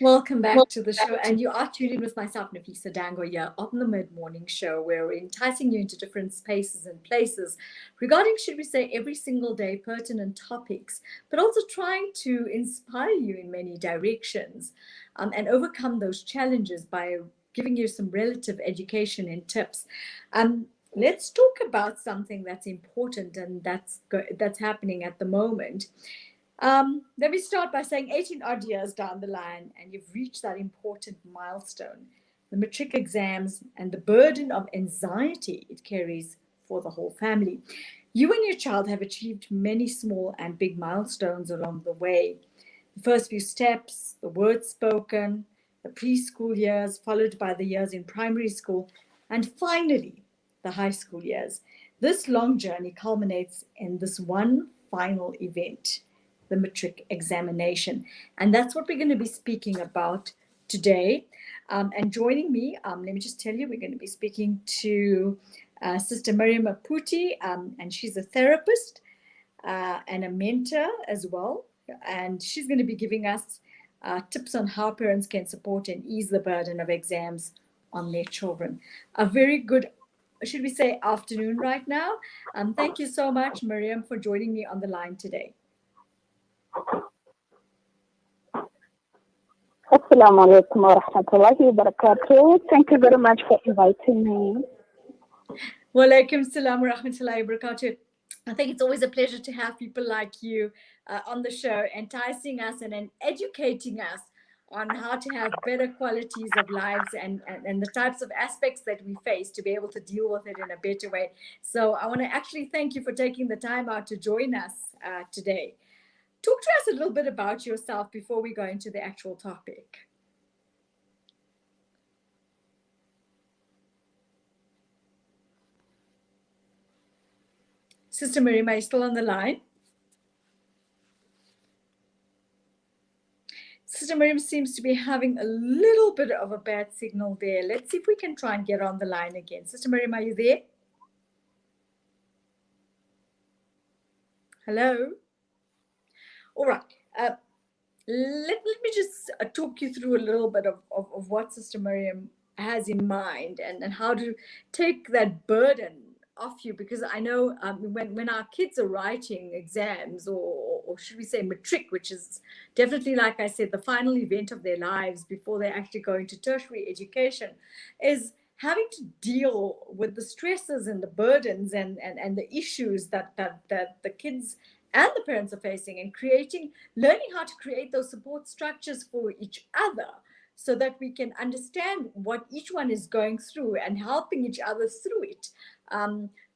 Welcome back to the show. And you are tuned in with myself, Nafisa Dango, here on the Mid Morning Show, where we're enticing you into different spaces and places regarding, should we say, every single day pertinent topics, but also trying to inspire you in many directions and overcome those challenges by giving you some relative education and tips. Let's talk about something that's important and that's happening at the moment. Let me start by saying 18 odd years down the line, and you've reached that important milestone, the matric exams and the burden of anxiety it carries for the whole family. You and your child have achieved many small and big milestones along the way. The first few steps, the words spoken, the preschool years, followed by the years in primary school, and finally, the high school years. This long journey culminates in this one final event, the matric examination. And that's what we're going to be speaking about today. And joining me, let me just tell you, we're going to be speaking to Sister Maryam Mphuti, and she's a therapist and a mentor as well. And she's going to be giving us tips on how parents can support and ease the burden of exams on their children. A very good, should we say, afternoon right now. Thank you so much, Maryam, for joining me on the line today. Assalamu alaikum wa rahmatullahi wa barakatuh. Thank you very much for inviting me. Wa alaikum salam wa rahmatullahi wa barakatuh. I think it's always a pleasure to have people like you on the show, enticing us and educating us on how to have better qualities of lives and the types of aspects that we face to be able to deal with it in a better way. So I want to actually thank you for taking the time out to join us today. Talk to us a little bit about yourself before we go into the actual topic. Sister Maryam, are you still on the line? Sister Maryam seems to be having a little bit of a bad signal there. Let's see if we can try and get on the line again. Sister Maryam, are you there? Hello? All right. Let me just talk you through a little bit of what Sister Maryam has in mind and how to take that burden off you, because I know when our kids are writing exams or should we say matric, which is definitely, like I said, the final event of their lives before they actually go into tertiary education, is having to deal with the stresses and the burdens and the issues that the kids and the parents are facing, and learning how to create those support structures for each other so that we can understand what each one is going through and helping each other through it,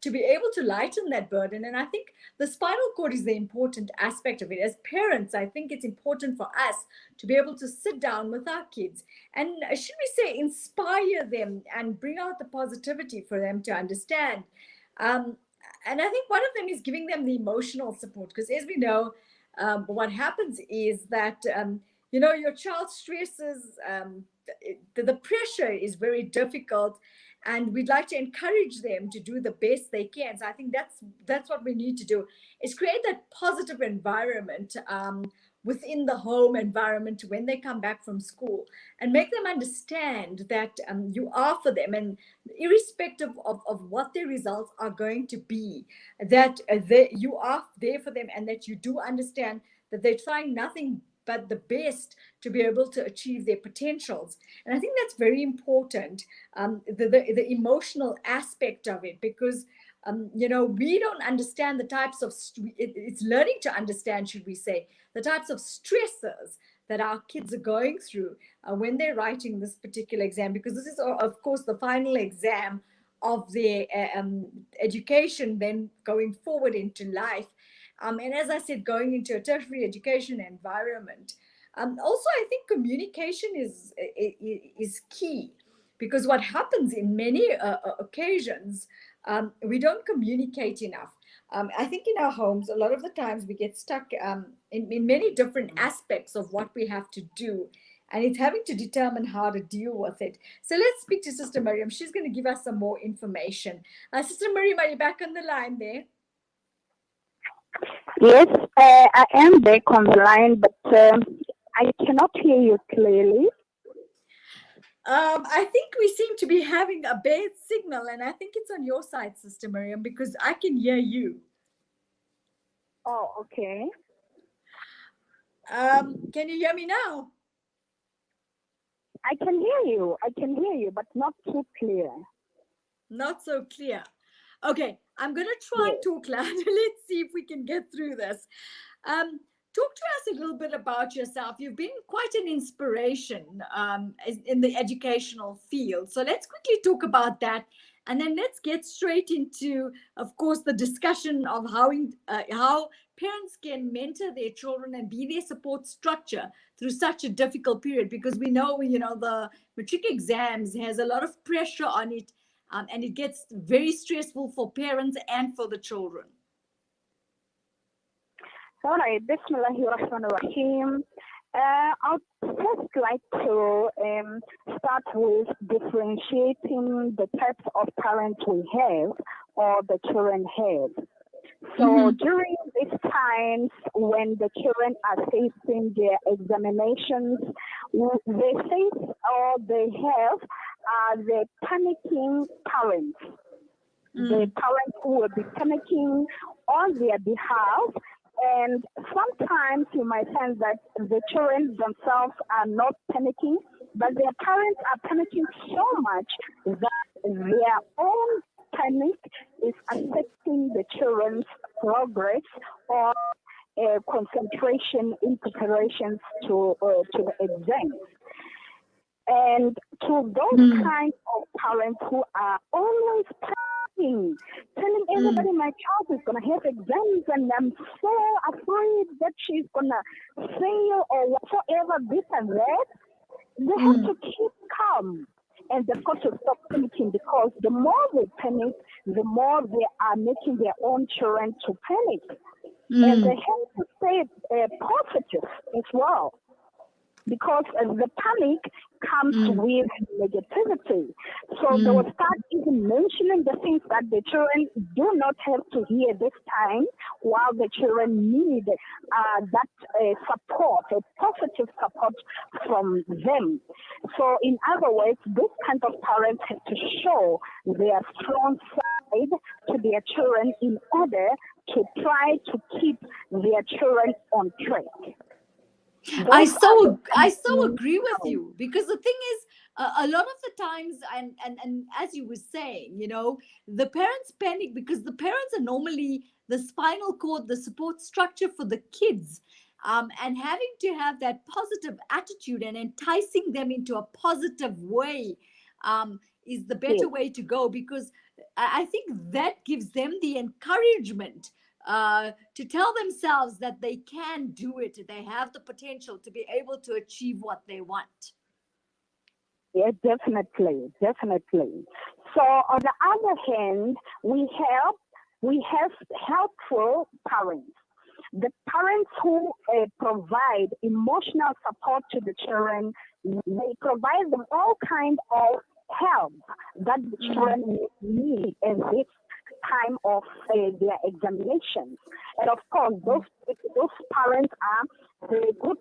to be able to lighten that burden. And I think the spinal cord is the important aspect of it. As parents, I think it's important for us to be able to sit down with our kids and, should we say, inspire them and bring out the positivity for them to understand. And I think one of them is giving them the emotional support, because as we know, what happens is that, your child stresses, the pressure is very difficult, and we'd like to encourage them to do the best they can. So I think that's what we need to do, is create that positive environment within the home environment when they come back from school, and make them understand that you are for them, and irrespective of what their results are going to be, that you are there for them, and that you do understand that they're trying nothing but the best to be able to achieve their potentials. And I think that's very important, the emotional aspect of it, because we don't understand the types of, it's learning to understand, should we say, the types of stressors that our kids are going through when they're writing this particular exam, because this is, of course, the final exam of their education, then going forward into life. And as I said, going into a tertiary education environment. Also, I think communication is key, because what happens in many occasions, we don't communicate enough. I think in our homes, a lot of the times we get stuck in many different aspects of what we have to do, and it's having to determine how to deal with it. So let's speak to Sister Maryam. She's going to give us some more information. Sister Maryam, are you back on the line there? Yes, I am back on the line, but I cannot hear you clearly. I think we seem to be having a bad signal, and I think it's on your side, Sister Miriam, because I can hear you. Oh, okay. Can you hear me now? I can hear you. I can hear you, but not too clear. Not so clear. Okay, I'm going to try Yes. and talk louder. Let's see if we can get through this. Talk to us a little bit about yourself. You've been quite an inspiration in the educational field. So let's quickly talk about that. And then let's get straight into, of course, the discussion of how parents can mentor their children and be their support structure through such a difficult period. Because we know, the matric exams has a lot of pressure on it, and it gets very stressful for parents and for the children. All right. Bismillahirrahmanirrahim. I'd first like to start with differentiating the types of parents we have or the children have. So during these times when the children are facing their examinations, they face or they have the panicking parents. The parents who will be panicking on their behalf. And sometimes you might find that the children themselves are not panicking, but their parents are panicking so much that their own panic is affecting the children's progress or concentration in preparations to the exams. And to those kinds of parents who are always panicking, telling everybody my child is going to have exams and I'm so afraid that she's going to fail or whatsoever, this and that, they have to keep calm. And they've got to stop panicking, because the more they panic, the more they are making their own children to panic. And they have to stay positive as well, because the panic comes with negativity. So they will start even mentioning the things that the children do not have to hear this time, while the children need that support, a positive support from them. So in other words, this kind of parents have to show their strong side to their children in order to try to keep their children on track. I so agree with you, because the thing is, a lot of the times, and as you were saying, the parents panic because the parents are normally the spinal cord, the support structure for the kids, and having to have that positive attitude and enticing them into a positive way is the better way to go, because I think that gives them the encouragement to tell themselves that they can do it. They have the potential to be able to achieve what they want. Yeah, definitely. So on the other hand, we have helpful parents. The parents who provide emotional support to the children, they provide them all kinds of help that the children need in this time of their examinations. And of course, those parents are the good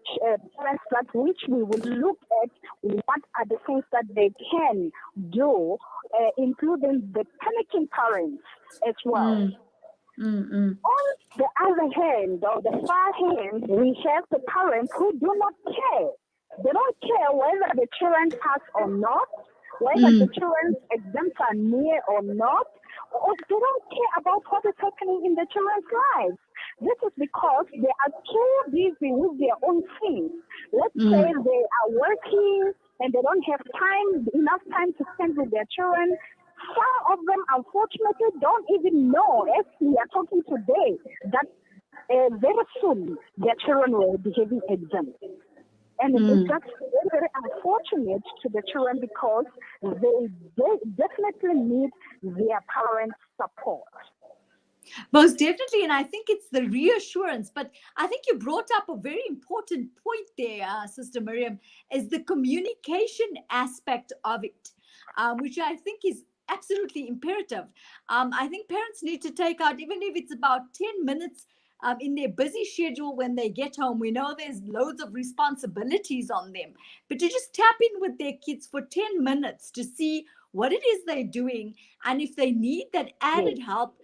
parents that which we will look at what are the things that they can do, including the panicking parents as well. On the other hand, on the far hand, we have the parents who do not care. They don't care whether the children pass or not, whether the children's exams are near or not, or they don't care about what is happening in the children's lives. This is because they are too busy with their own things. Let's say they are working and they don't have enough time to spend with their children. Some of them, unfortunately, don't even know, as we are talking today, that very soon their children will be having exams. And it's just very, very unfortunate to the children, because they definitely need their parents' support. Most definitely. And I think it's the reassurance. But I think you brought up a very important point there, Sister Maryam, is the communication aspect of it, which I think is absolutely imperative. I think parents need to take out, even if it's about 10 minutes in their busy schedule when they get home. We know there's loads of responsibilities on them, but to just tap in with their kids for 10 minutes to see what it is they're doing, and if they need that Yes, added help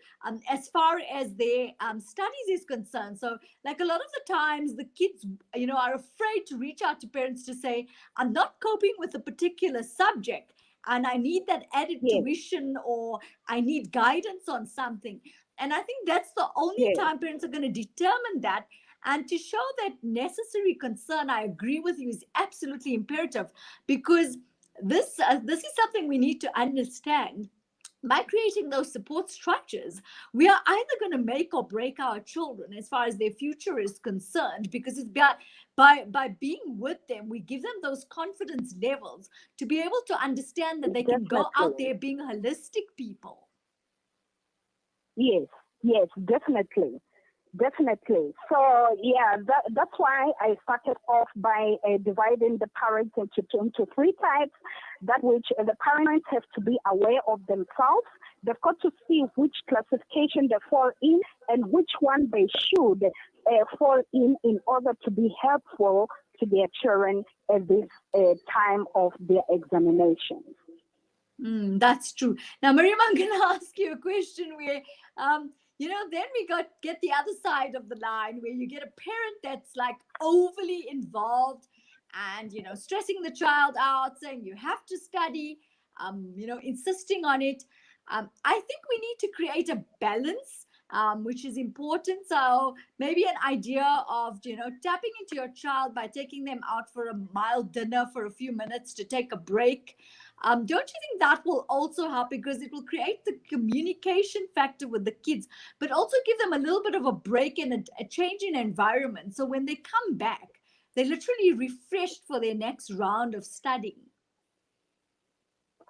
as far as their studies is concerned. So like a lot of the times the kids, are afraid to reach out to parents to say, I'm not coping with a particular subject and I need that added yes, tuition, or I need guidance on something. And I think that's the only yes, time parents are going to determine that. And to show that necessary concern, I agree with you, is absolutely imperative, because this is something we need to understand. By creating those support structures, we are either going to make or break our children as far as their future is concerned, because it's by being with them, we give them those confidence levels to be able to understand that they can go out definitely. there being holistic people. Yes, yes, definitely. Definitely. So yeah, that's why I started off by dividing the parents into three types. That which the parents have to be aware of themselves. They've got to see which classification they fall in and which one they should fall in order to be helpful to their children at this time of their examinations. That's true. Now, Miriam, I'm going to ask you a question where, then we get the other side of the line where you get a parent that's like overly involved and, stressing the child out, saying you have to study, insisting on it. I think we need to create a balance, which is important. So maybe an idea of, tapping into your child by taking them out for a mild dinner for a few minutes to take a break. Don't you think that will also help, because it will create the communication factor with the kids, but also give them a little bit of a break and a change in environment. So when they come back, they're literally refreshed for their next round of studying.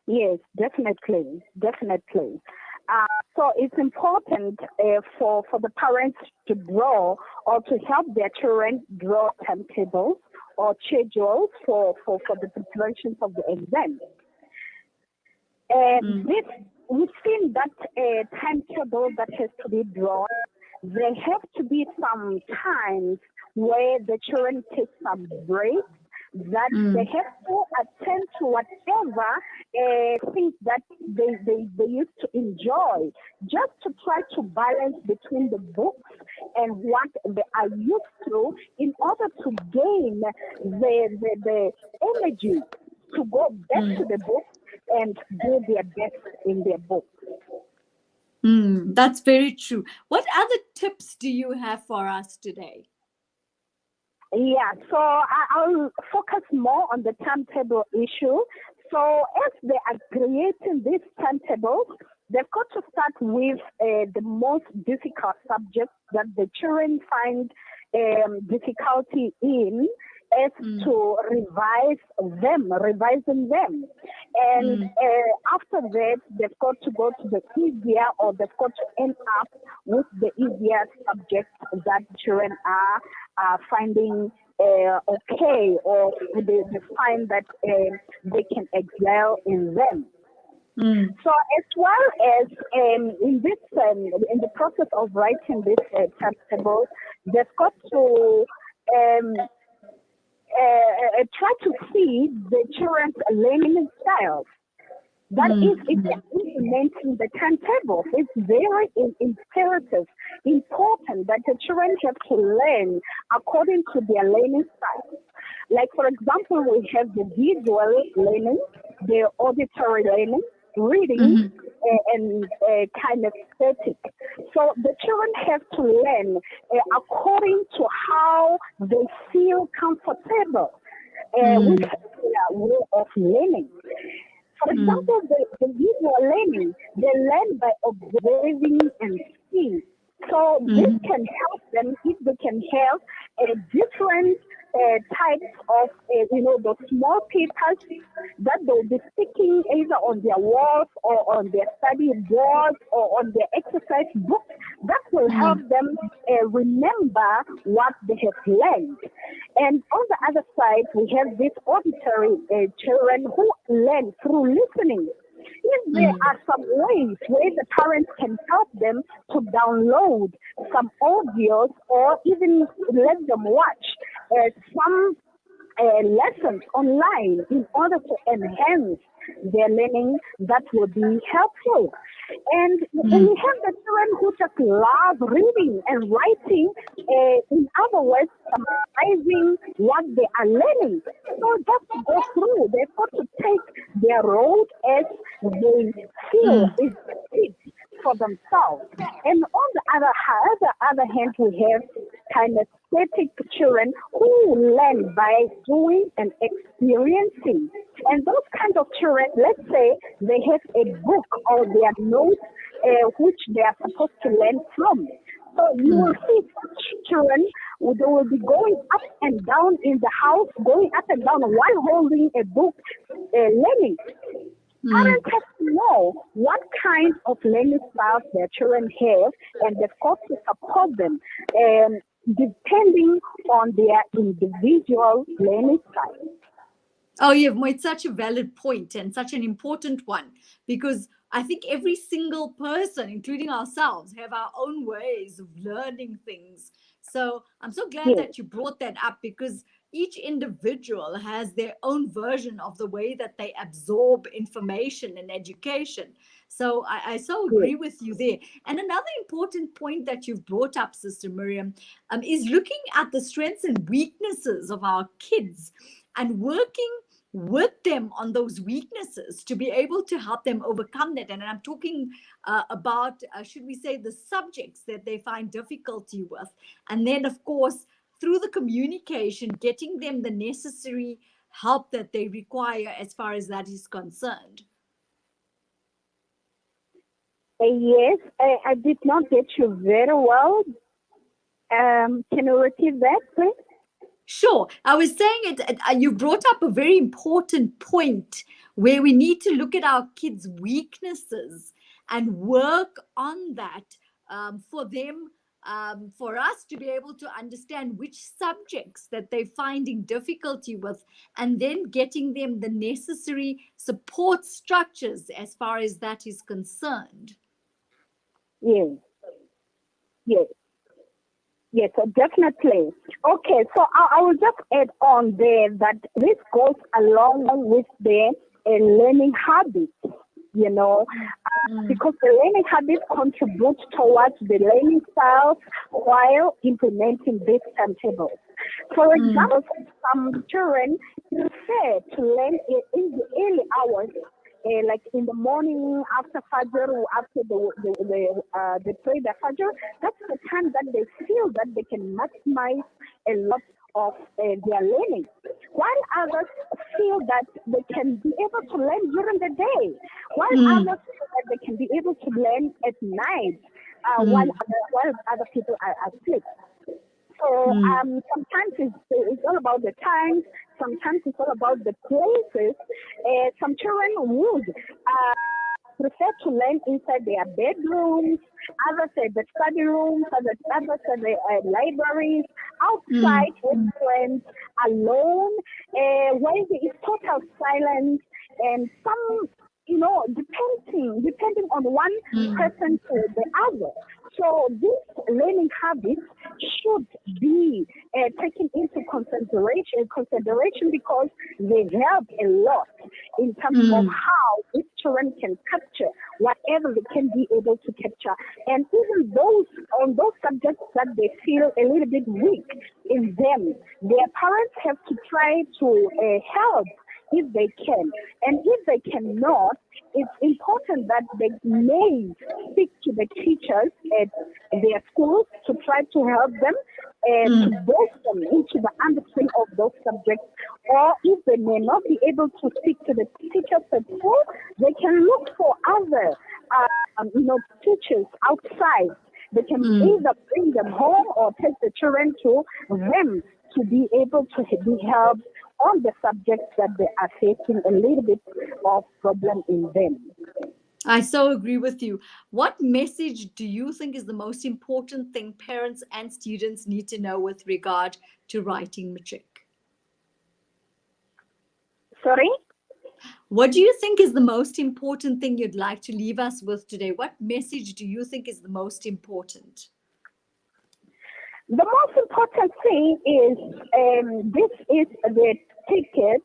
Yes, definitely, definitely. So it's important for the parents to draw or to help their children draw timetables or schedules for the preparations of the exam. This within that timetable that has to be drawn, there have to be some times where the children take some breaks, that they have to attend to whatever things that they used to enjoy, just to try to balance between the books and what they are used to, in order to gain the energy to go back to the book and do their best in their book. That's very true. What other tips do you have for us today? Yeah, so I'll focus more on the timetable issue. So as they are creating these timetables, they've got to start with the most difficult subjects that the children find difficulty in, as to revising them. And after that, they've got to go to the easier, or they've got to end up with the easier subjects that children are finding okay, or they find that they can excel in them. So as well as in the process of writing this timetable, they've got to try to see the children's learning styles. That is, if they're implementing the timetable, it's very imperative, important that the children have to learn according to their learning styles. Like, for example, we have the visual learning, the auditory learning, reading, and kind of static. So the children have to learn according to how they feel comfortable with their way of learning. For example, the visual learning, they learn by observing and seeing. So this can help them if they can have different types of, the small papers that they'll be sticking either on their walls or on their study boards or on their exercise books. That will help them remember what they have learned. And on the other side, we have these auditory children who learn through listening. If there are some ways where the parents can help them to download some audios or even let them watch some lessons online in order to enhance their learning, that will be helpful. And we have the children who just love reading and writing, in other words, summarizing what they are learning. So just go through. They've got to take their road as they feel is fit for themselves. And on the other hand, we have kind of static children who learn by doing and experiencing. And those kind of children, let's say they have a book or their notes which they are supposed to learn from. So you will see such children, they will be going up and down in the house, going up and down while holding a book, learning. Parents have to know what kind of learning styles their children have, and they've got to support them depending on their individual learning style. Oh, you've made such a valid point and such an important one, because I think every single person, including ourselves, have our own ways of learning things. So I'm so glad that you brought that up, because each individual has their own version of the way that they absorb information and education. So I so agree with you there. And another important point that you've brought up, Sister Miriam, is looking at the strengths and weaknesses of our kids and working with them on those weaknesses to be able to help them overcome that. And I'm talking about, should we say, the subjects that they find difficulty with. And then, of course, through the communication, getting them the necessary help that they require as far as that is concerned. Yes, I did not get you very well. Can you repeat that, please? Sure. I was saying you brought up a very important point where we need to look at our kids' weaknesses and work on that for them, for us to be able to understand which subjects that they're finding difficulty with, and then getting them the necessary support structures as far as that is concerned. Yes. Yes. Yes, definitely. Okay, so I will just add on there that this goes along with the learning habits, because the learning habits contribute towards the learning styles while implementing these timetables. For example, some children prefer to learn in the early hours, like in the morning after Fajr or after they pray the Fajr. That's the time that they feel that they can maximize a lot of their learning, while others feel that they can be able to learn during the day, while others feel that they can be able to learn at night, while other people are asleep. So sometimes it's all about the times, sometimes it's all about the places. Some children would prefer to learn inside their bedrooms, others at the study rooms, others at the libraries, outside with friends, alone, where there is total silence, and some, depending on one person to the other. So these learning habits should be taken into consideration because they help a lot in terms of how these children can capture whatever they can be able to capture. And even those subjects that they feel a little bit weak in them, their parents have to try to help if they can. And if they cannot, it's important that they may speak to the teachers at their schools to try to help them to boost them into the understanding of those subjects. Or if they may not be able to speak to the teachers at school, they can look for other teachers outside. They can either bring them home or take the children to them to be able to be helped on the subjects that they are facing a little bit of problem in them. I so agree with you. What message do you think is the most important thing parents and students need to know with regard to writing matric? Sorry? What do you think is the most important thing you'd like to leave us with today? What message do you think is the most important? The most important thing is this is the ticket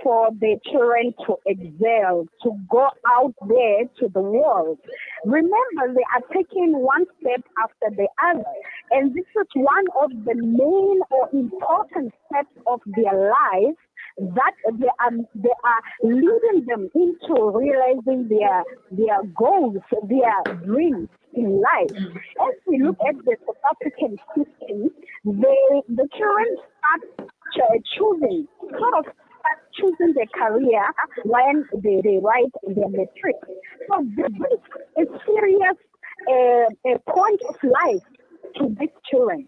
for the children to excel, to go out there to the world. Remember, they are taking one step after the other. And this is one of the main or important steps of their life that they are leading them into realizing their goals, their dreams in life. As we look at the South African system, the children start choosing, sort of start choosing their career when they write their matric. So this is a serious a point of life to these children.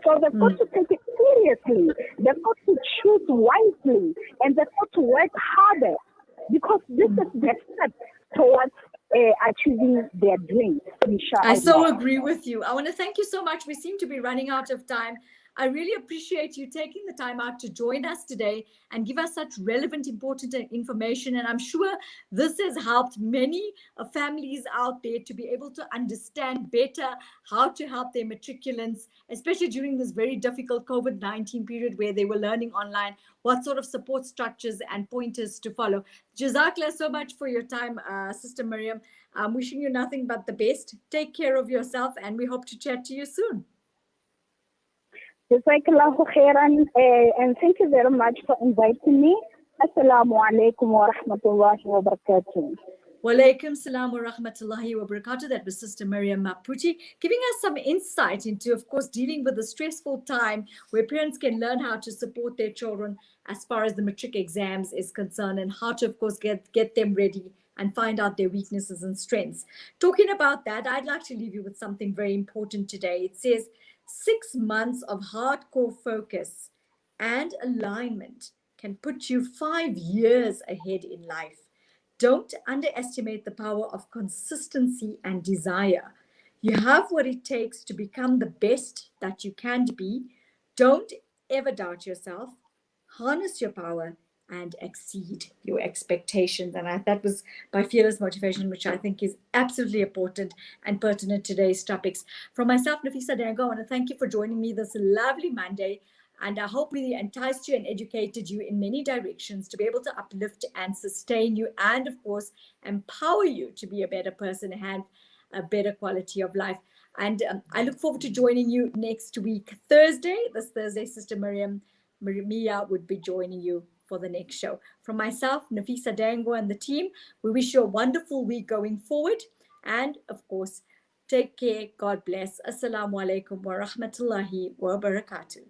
So they've got to take it seriously. They've got to choose wisely, and they've got to work harder because this is their step towards achieving their dreams. I so agree with you. I want to thank you so much. We seem to be running out of time. I really appreciate you taking the time out to join us today and give us such relevant, important information. And I'm sure this has helped many families out there to be able to understand better how to help their matriculants, especially during this very difficult COVID-19 period where they were learning online, what sort of support structures and pointers to follow. Jazakallah so much for your time, Sister Maryam. I'm wishing you nothing but the best. Take care of yourself, and we hope to chat to you soon. Jazakallahu khairan, and thank you very much for inviting me. Assalamu alaikum wa rahmatullahi wa barakatuh. Walaikum salam wa rahmatullahi wa barakatuh. That was Sister Maryam Mphuti giving us some insight into, of course, dealing with a stressful time where parents can learn how to support their children as far as the matric exams is concerned, and how to, of course, get them ready and find out their weaknesses and strengths. Talking about that, I'd like to leave you with something very important today. It says 6 months of hardcore focus and alignment can put you 5 years ahead in life. Don't underestimate the power of consistency and desire. You have what it takes to become the best that you can be. Don't ever doubt yourself. Harness your power and exceed your expectations. And that was by Fearless Motivation, which I think is absolutely important and pertinent to today's topics. From myself, Nafisa Dango, I want to thank you for joining me this lovely Monday. And I hope we enticed you and educated you in many directions to be able to uplift and sustain you, and of course, empower you to be a better person and have a better quality of life. And I look forward to joining you next week, Thursday. This Thursday, Sister Mia would be joining you for the next show. From myself, Nafisa Dango, and the team, we wish you a wonderful week going forward. And of course, take care. God bless. Assalamu alaikum wa rahmatullahi wa barakatuh.